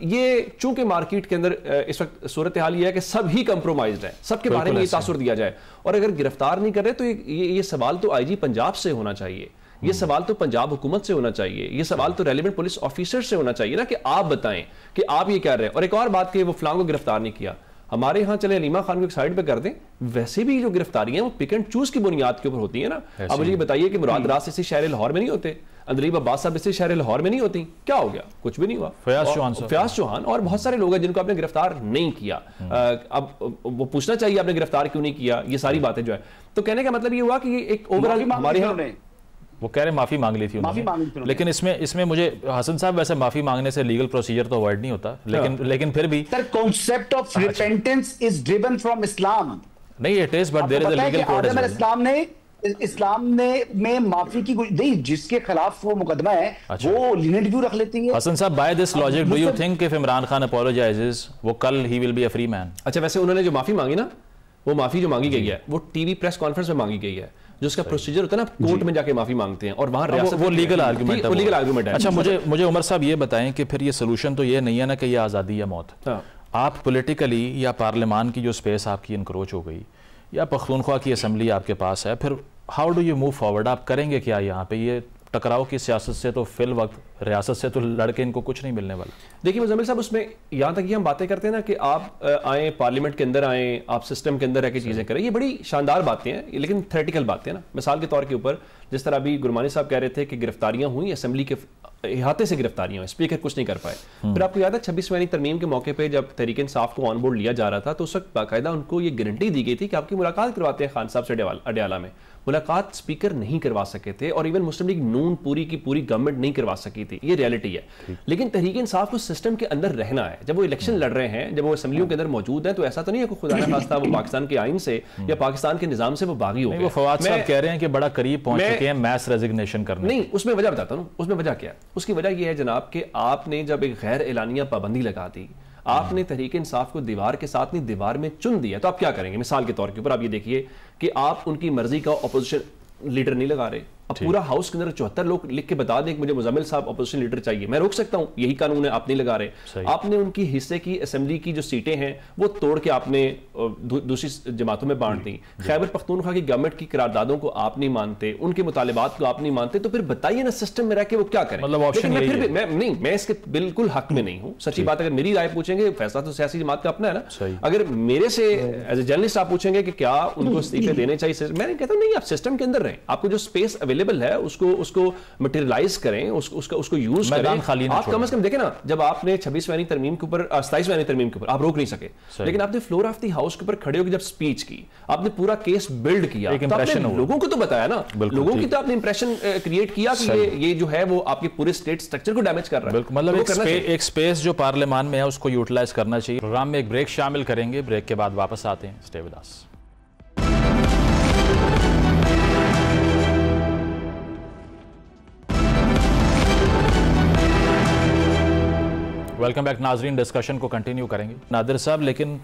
ये चूंकि मार्केट के अंदर इस वक्त सूरत हाल ये है कि सब ही कंप्रोमाइज्ड है, सबके बारे में ये तासुर दिया जाए, और अगर गिरफ्तार नहीं कर रहे तो ये सवाल तो आईजी पंजाब से होना चाहिए। ये सवाल तो पंजाब हुकूमत से होना चाहिए, ये सवाल तो रेलिवेंट पुलिस ऑफिसर से होना चाहिए ना कि आप बताएं कि आप ये क्या रहे हैं। और एक और बात कि वो फलां को गिरफ्तार नहीं किया, हमारे यहाँ चले अलीमा खान को एक साइड पे कर दें, वैसे भी जो गिरफ्तारियां वो पिक एंड चूज की बुनियाद के ऊपर होती है ना। अब मुझे बताइए कि मुराद रास इसी शहर लाहौर में नहीं होते, अंदलीब अब्बास साहब इसी शहर लाहौर में नहीं होती, क्या हो गया? कुछ भी नहीं हुआ। फयाज चौहान और बहुत सारे लोग हैं जिनको आपने गिरफ्तार नहीं किया। अब वो पूछना चाहिए आपने गिरफ्तार क्यों नहीं किया, ये सारी बातें जो है। तो कहने का मतलब ये हुआ कि ये एक ओवरऑल हमारे यहाँ
वो कह रहे माफी मांग ली थी उन्होंने, लेकिन इसमें मुझे हसन साहब वैसे माफी मांगने से लीगल प्रोसीजर तो अवॉइड नहीं होता, लेकिन फिर भी
sir concept of repentance is driven from Islam.
नहीं it is, but there is a legal code.
इस्लाम ने में माफी की नहीं, जिसके खिलाफ वो मुकदमा है वो लीनेंट व्यू रख लेती है।
हसन साहब by this logic do you think if Imran Khan apologizes वो कल ही will be a free man?
अच्छा वैसे उन्होंने जो माफी मांगी ना, वो माफी जो मांगी गई है वो टीवी प्रेस कॉन्फ्रेंस में मांगी गई है, जो उसका प्रोसीजर होता है ना, कोर्ट में जाके माफी मांगते हैं और वहां रियासत
वो लीगल आर्गुमेंट
है।
अच्छा मुझे उमर साहब ये बताएं कि फिर ये सोल्यूशन तो ये नहीं है ना कि ये आज़ादी या मौत। आप पॉलिटिकली या पार्लियामान की जो स्पेस आपकी इनक्रोच हो गई या पख्तूनख्वा की असेंबली आपके पास है, फिर how do you move forward? आप करेंगे क्या यहाँ पे? ये टकराव की सियासत से तो फिल वक्त रियासत से तो लड़के इनको कुछ नहीं मिलने वाला।
देखिए मुजम्मिल साहब, उसमें यहाँ तक कि हम बातें करते हैं ना कि आप आए पार्लियामेंट के अंदर आए, आप सिस्टम के अंदर रह के चीज़ें करें, ये बड़ी शानदार बातें हैं, लेकिन थ्योरेटिकल बातें हैं ना। मिसाल के तौर के ऊपर जिस तरह अभी गुरमानी साहब कह रहे थे कि गिरफ्तारियां हुई, असेंबली के इहाते से गिरफ्तारियां हुई, स्पीकर कुछ नहीं कर पाए। फिर आपको याद है 26वीं तरमीम के मौके पे जब तहरीक इंसाफ को ऑन बोर्ड लिया जा रहा था तो उस वक्त बाकायदा उनको ये गारंटी दी गई थी कि आपकी मुलाकात करवाते हैं खान साहब से अडयाला में। मुलाकात स्पीकर नहीं करवा सके थे और इवन मुस्लिम लीग नून पूरी की पूरी गवर्नमेंट नहीं करवा सकी थी, ये रियलिटी है। लेकिन तहरीक इंसाफ को सिस्टम के अंदर रहना है। जब वो इलेक्शन लड़ रहे हैं, जब वो असेंबलियों के अंदर मौजूद है, तो ऐसा तो नहीं है कि खुदा न खास्ता वो पाकिस्तान के आइन से या पाकिस्तान के निजाम से वो बागी हो गए।
फवाद साहब कह रहे हैं कि बड़ा करीब पहुंच चुके हैं मैस रेजिग्नेशन करने।
नहीं, उसमें वजह बताता हूं, उसमें वजह क्या है। उसकी वजह यह है जनाब कि आपने जब एक गैर एलानिया पाबंदी लगा दी, आपने तहरीक इंसाफ को दीवार के साथ नहीं दीवार में चुन दिया, तो आप क्या करेंगे? मिसाल के तौर के ऊपर आप ये देखिए कि आप उनकी मर्जी का ऑपोजिशन लीडर नहीं लगा रहे। अब पूरा हाउस के अंदर 74 लोग लिख के बता दें कि मुझे मुजम्मिल साहब अपोजिशन लीडर चाहिए, मैं रोक सकता हूं, यही कानून है, आप नहीं लगा रहे। आपने उनकी हिस्से की असेंबली की जो सीटें हैं वो तोड़ के आपने दूसरी जमातों में बांट दी। खैबर पख्तूनख्वा की गवर्नमेंट की करारदादों को आप नहीं मानते, उनके मुतालिबात को आप नहीं मानते, तो फिर बताइए ना सिस्टम में रह के वो क्या करें?
मतलब ऑप्शन
मैं इसके बिल्कुल हक में नहीं हूं। सच्ची बात, अगर मेरी राय पूछेंगे, फैसला तो सियासी जमात का अपना है ना। अगर मेरे से एज ए जर्नलिस्ट आप पूछेंगे कि क्या उनको इस्तीफे देने चाहिए, मैं कहता हूं नहीं, आप सिस्टम के अंदर रहें, आपको जो स्पेस अवेलेबल है उसको मटेरियलाइज करें, उसको यूज करें। आप कम से कम देखें ना, जब आपने 26वीं तरमीम के ऊपर 27वीं तरमीम के ऊपर आप रोक नहीं सके, लेकिन आपने फ्लोर ऑफ द हाउस के ऊपर खड़े होकर जब स्पीच की, आपने पूरा केस बिल्ड किया, तो आपने लोगों को तो बताया ना, लोगों की तो आपने इंप्रेशन क्रिएट किया कि ये जो है वो आपके पूरे स्टेट स्ट्रक्चर को डैमेज कर रहा है।
मतलब एक स्पेस जो पार्लियामान में है उसको यूटिलाइज करना चाहिए। प्रोग्राम में एक ब्रेक शामिल करेंगे, ब्रेक के बाद वापस आते हैं। Stay with us. Welcome back नाजरीन, डिस्कशन को कंटिन्यू करेंगे। नादिर साहब, लेकिन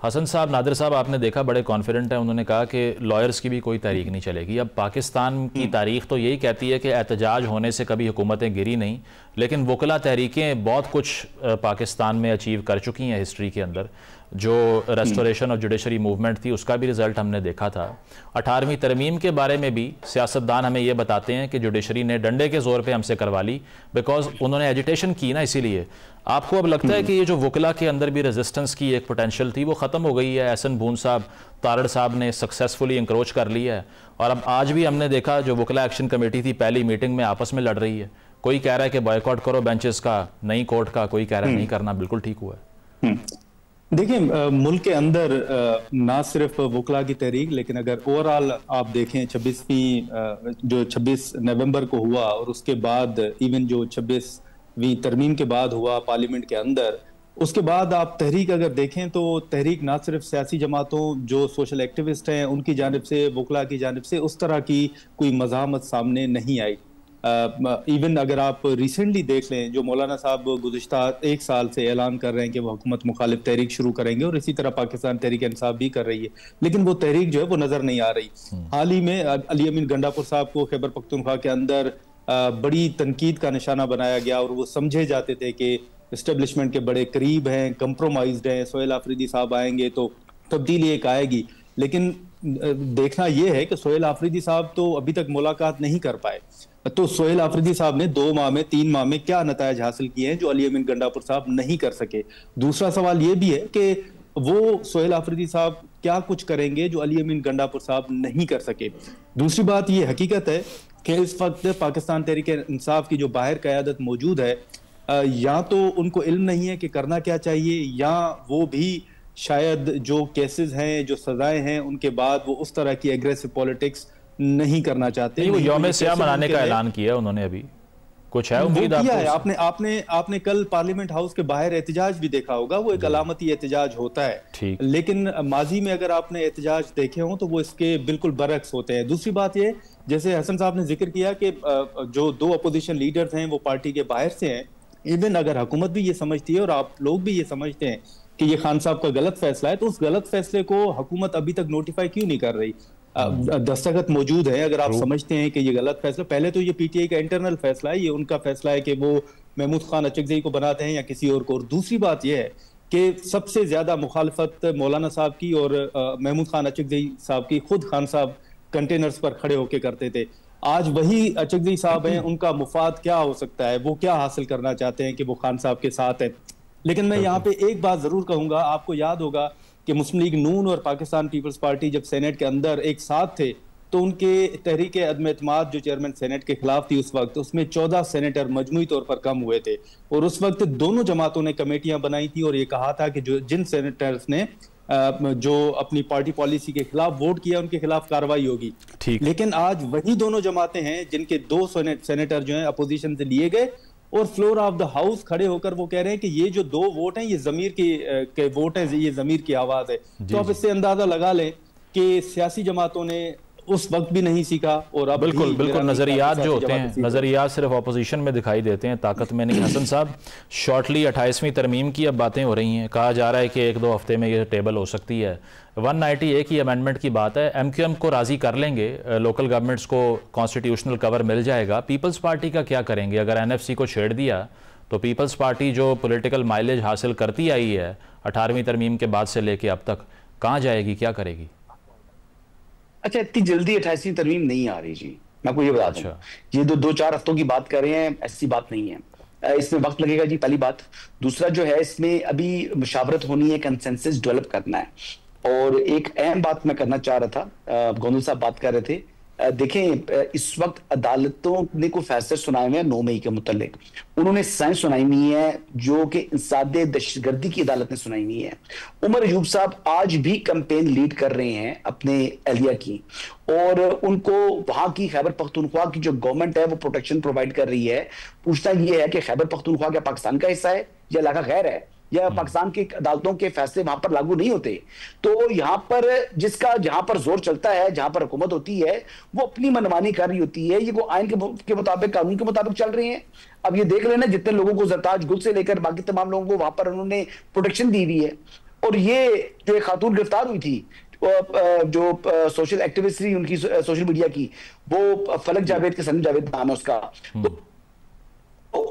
हसन साहब, नादिर साहब आपने देखा बड़े कॉन्फिडेंट हैं, उन्होंने कहा कि लॉयर्स की भी कोई तारीख नहीं चलेगी। अब पाकिस्तान की तारीख तो यही कहती है कि एहतजाज होने से कभी हुकूमतें गिरी नहीं, लेकिन वकला तहरीकें बहुत कुछ पाकिस्तान में अचीव कर चुकी हैं हिस्ट्री के अंदर। जो रेस्टोरेशन ऑफ जुडिशरी मूवमेंट थी उसका भी रिजल्ट हमने देखा था। 18वीं तरमीम के बारे में भी सियासतदान हमें ये बताते हैं कि जुडिशरी ने डंडे के जोर पे हमसे करवा ली, बिकॉज उन्होंने एजिटेशन की ना, इसीलिए। आपको अब लगता है कि ये जो वकला के अंदर भी रेजिस्टेंस की एक पोटेंशियल थी वो ख़त्म हो गई है? एहसन बून साहब, तारड़ साहब ने सक्सेसफुली इंक्रोच कर लिया है, और अब आज भी हमने देखा जो वकला एक्शन कमेटी थी पहली मीटिंग में आपस में लड़ रही है। कोई कह रहा है कि बॉयकॉट करो बेंचेस का, नई कोर्ट का, कोई कह रहा है नहीं करना, बिल्कुल ठीक हुआ है।
देखिए, मुल्क के अंदर ना सिर्फ वकला की तहरीक, लेकिन अगर ओवरऑल आप देखें 26 नवंबर को हुआ और उसके बाद इवन जो 26वीं तरमीम के बाद हुआ पार्लियामेंट के अंदर, उसके बाद आप तहरीक अगर देखें तो तहरीक ना सिर्फ सियासी जमातों, जो सोशल एक्टिविस्ट हैं उनकी जानिब से, वकला की जानिब से उस तरह की कोई मज़ाहमत सामने नहीं आई। इवन अगर आप रिसेंटली देख लें, जो मौलाना साहब गुज़िश्ता 1 साल से ऐलान कर रहे हैं कि वो हुकूमत मुखालिफ तहरीक शुरू करेंगे, और इसी तरह पाकिस्तान तहरीक इंसाफ भी कर रही है, लेकिन वो तहरीक जो है वो नजर नहीं आ रही। हाल ही में अली अमीन गंडापुर साहब को खैबर पख्तूनख्वा के अंदर बड़ी तनकीद का निशाना बनाया गया, और वो समझे जाते थे कि इस्टेब्लिशमेंट के बड़े करीब हैं, कंप्रोमाइज्ड हैं, सोहेल आफरीदी साहब आएंगे तो तब्दीली एक आएगी। लेकिन देखना यह है कि सोहेल आफरीदी साहब तो अभी तक मुलाकात नहीं कर पाए, तो सोहेल आफरीदी साहब ने 2 माह में 3 माह में क्या नतायज हासिल किए हैं जो अली अमीन गंडापुर साहब नहीं कर सके। दूसरा सवाल यह भी है कि वो सोहेल आफरीदी साहब क्या कुछ करेंगे जो अली अमीन गंडापुर साहब नहीं कर सके। दूसरी बात यह हकीकत है कि इस वक्त पाकिस्तान तहरीक इंसाफ की जो बाहर क़यादत मौजूद है, या तो उनको इल्म नहीं है कि करना क्या चाहिए, या वो भी शायद जो केसेस हैं, जो सजाएं हैं, उनके बाद वो उस तरह की एग्रेसिव पॉलिटिक्स नहीं करना चाहते।
वो यौम सियाह मनाने का ऐलान किया उन्होंने, अभी कुछ है उम्मीद
किया है। आपने कल पार्लियामेंट हाउस के बाहर एहतजाज भी देखा होगा, वो एक अलामती एहतजाज होता है, लेकिन माजी में अगर आपने एहतजाज देखे हों तो वो इसके बिल्कुल बरक्स होते हैं। दूसरी बात ये, जैसे हसन साहब ने जिक्र किया कि जो 2 अपोजिशन लीडर्स हैं वो पार्टी के बाहर से हैं। इवन अगर हुकूमत भी ये समझती है और आप लोग भी ये समझते हैं कि ये खान साहब का गलत फैसला है, तो उस गलत फैसले को हुकूमत अभी तक नोटिफाई क्यों नहीं कर रही? दस्तखत मौजूद है। अगर आप समझते हैं कि ये गलत फैसला, पहले तो ये पीटीआई का इंटरनल फैसला है, ये उनका फैसला है कि वो महमूद खान अचकज़ई को बनाते हैं या किसी और को। और दूसरी बात यह है कि सबसे ज्यादा मुखालफत मौलाना साहब की और महमूद खान अचकज़ई साहब की खुद खान साहब कंटेनर्स पर खड़े होकर करते थे। आज वही अचकज़ई साहब हैं, उनका मुफाद क्या हो सकता है, वो क्या हासिल करना चाहते हैं कि वो खान साहब के साथ है। लेकिन मैं यहाँ पे एक बात जरूर कहूंगा, आपको याद होगा कि मुस्लिम लीग नून और पाकिस्तान पीपल्स पार्टी जब सेनेट के अंदर एक साथ थे तो उनके तहरीक अदम एतमाद जो चेयरमैन सेनेट के खिलाफ थी उस वक्त, उसमें 14 सेनेटर मजमूई तौर पर कम हुए थे। और उस वक्त दोनों जमातों ने कमेटियां बनाई थी और ये कहा था कि जो जिन सेनेटर्स ने जो अपनी पार्टी पॉलिसी के खिलाफ वोट किया उनके खिलाफ कार्रवाई होगी। लेकिन आज वही दोनों जमातें हैं जिनके 2 सेनेटर जो हैं अपोजिशन से लिए गए और फ्लोर ऑफ द हाउस खड़े होकर वो कह रहे हैं कि ये जो 2 वोट हैं ये जमीर के वोट हैं, ये जमीर की आवाज है। तो आप इससे अंदाजा लगा लें कि सियासी जमातों ने उस वक्त भी नहीं सीखा और अब
बिल्कुल नजरियात जो होते हैं, नजरियात सिर्फ अपोजिशन में दिखाई देते हैं, ताकत में नहीं। हसन साहब, शॉर्टली 28वीं तरमीम की अब बातें हो रही हैं, कहा जा रहा है कि 1-2 हफ्ते में ये टेबल हो सकती है। 190A की अमेंडमेंट की बात है, MQM को राजी कर लेंगे, लोकल गवर्नमेंट्स को कॉन्स्टिट्यूशनल कवर मिल जाएगा। पीपल्स पार्टी का क्या करेंगे? अगर NFC को छेड़ दिया तो पीपल्स पार्टी जो पॉलिटिकल माइलेज हासिल करती आई है 18वीं तरमीम के बाद से लेके अब तक, कहाँ जाएगी, क्या करेगी?
अच्छा, इतनी जल्दी 28वीं तरमीम नहीं आ रही जी, मैं आपको ये बता दूं। ये 2-4 हफ्तों की बात कर रहे हैं, ऐसी बात नहीं है, इसमें वक्त लगेगा जी, पहली बात। दूसरा जो है, इसमें अभी मुशावरत होनी है, कंसेंसस डेवलप करना है। और एक अहम बात मैं करना चाह रहा था, गोंदल साहब बात कर रहे थे, देखें इस वक्त अदालतों ने कोई फैसले सुनाए हुए हैं 9 मई के मुतल्लिक। उन्होंने साइंस सुनाई हुई है जो कि इंसाद दहशतगर्दी की अदालत ने सुनाई हुई है। उमर अयूब साहब आज भी कैंपेन लीड कर रहे हैं अपने एहलिया की, और उनको वहां की खैबर पख्तूनख्वा की जो गवर्नमेंट है वो प्रोटेक्शन प्रोवाइड कर रही है। पूछना यह है कि खैबर पख्तूनख्वा क्या पाकिस्तान का हिस्सा है या इलाका गैर है, या पाकिस्तान की अदालतों के फैसले वहां पर लागू नहीं होते? तो यहां पर जहां पर जोर चलता है, जहां पर हुकूमत होती है, वो अपनी मनमानी कर रही होती है। ये वो आइन के मुताबिक, कानून के मुताबिक चल रही है। अब ये देख लेना, जितने लोगों को जरताज गुल से लेकर बाकी तमाम लोगों को वहां पर उन्होंने प्रोटेक्शन दी हुई है। और ये जो एक खातून गिरफ्तार हुई थी, जो सोशल एक्टिविस्ट थी उनकी सोशल मीडिया की, वो फलक जावेद के सन जावेद नाम है उसका, तो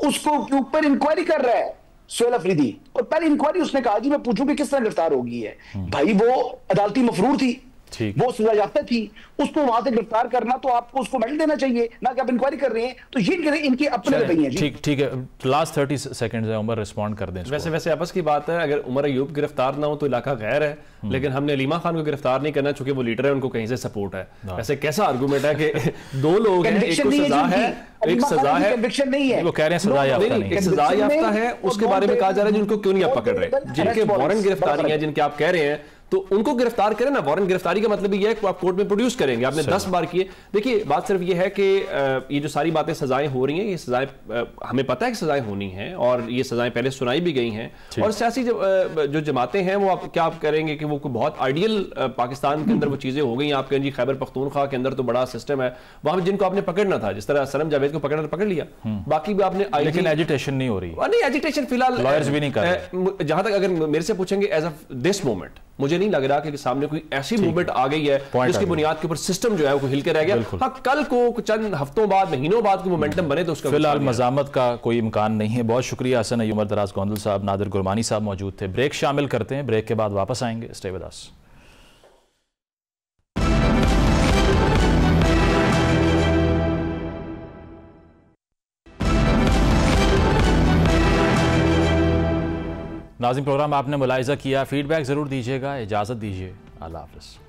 उसको के ऊपर इंक्वायरी कर रहा है सोहेल अफरीदी। और पहले इंक्वायरी उसने कहा जी मैं पूछूं कि किस तरह गिरफ्तार होगी है। भाई वो अदालती मफरूर थी, वो सजा याफ्ता थी, उसको वहां से गिरफ्तार करना तो आपको उसको मेडल देना चाहिए, ना कि आप इंक्वायरी कर रहे हैं। तो ये इनके अपने रवैये हैं।
ठीक है, लास्ट 30 सेकंड्स है, उमर रिस्पॉन्ड कर दें।
वैसे आपस की बात है, अगर उमर अयूब गिरफ्तार ना हो तो इलाका गैर है, लेकिन हमने अलीमा खान को गिरफ्तार नहीं करना चूंकि वो लीडर है, उनको कहीं से सपोर्ट है। वैसे कैसा आर्गूमेंट है कि 2 लोग हैं, एक को सजा है, एक सजा है,
कन्विक्शन नहीं है,
वो कह रहे हैं सजा याफ्ता नहीं,
एक सजा याफ्ता है, उसके बारे में कहा जा रहा है जिनको क्यों नहीं आप पकड़ रहे, जिनके वारंट गिरफ्तारी है, जिनके आप कह रहे हैं, तो उनको गिरफ्तार करें ना। वारंट गिरफ्तारी का मतलब ये है कि आप कोर्ट में प्रोड्यूस करेंगे, आपने 10 बार किए। देखिए, बात सिर्फ ये है कि ये जो सारी बातें सजाएं हो रही हैं, ये सजाएं हमें पता है कि सजाएं होनी हैं और ये सजाएं पहले सुनाई भी गई हैं। और सियासी जो जमातें हैं वो क्या आप करेंगे कि वो बहुत आइडियल पाकिस्तान के अंदर वो चीजें हो गई। आप कहें जी खैबर पख्तूनख्वा के अंदर तो बड़ा सिस्टम है, वहां जिनको आपने पकड़ना था, जिस तरह सनम जावेद को पकड़ना पकड़ लिया, बाकी भी आपने,
लेकिन एजिटेशन नहीं हो रही।
नहीं, एजिटेशन फिलहाल
लॉयर्स भी नहीं कर रहे।
जहां तक अगर मेरे से पूछेंगे एज ऑफ दिस मोमेंट, मुझे नहीं लग रहा कि सामने कोई ऐसी मूवमेंट आ गई है जिसकी बुनियाद के ऊपर सिस्टम जो है वो हिल के रह गया। हाँ, कल को चंद हफ्तों बाद, महीनों बाद कोई मोमेंटम बने तो उसका
फिलहाल मजामत का कोई इम्कान नहीं है। बहुत शुक्रिया हसन अयूब, दराज गोंदल साहब, नादिर गुरमानी साहब मौजूद थे। ब्रेक शामिल करते हैं, ब्रेक के बाद वापस आएंगे। Stay with us. नाज़रीन, प्रोग्राम आपने मुलाहिज़ा किया, फीडबैक ज़रूर दीजिएगा। इजाज़त दीजिए, अल्लाह हाफ़िज़।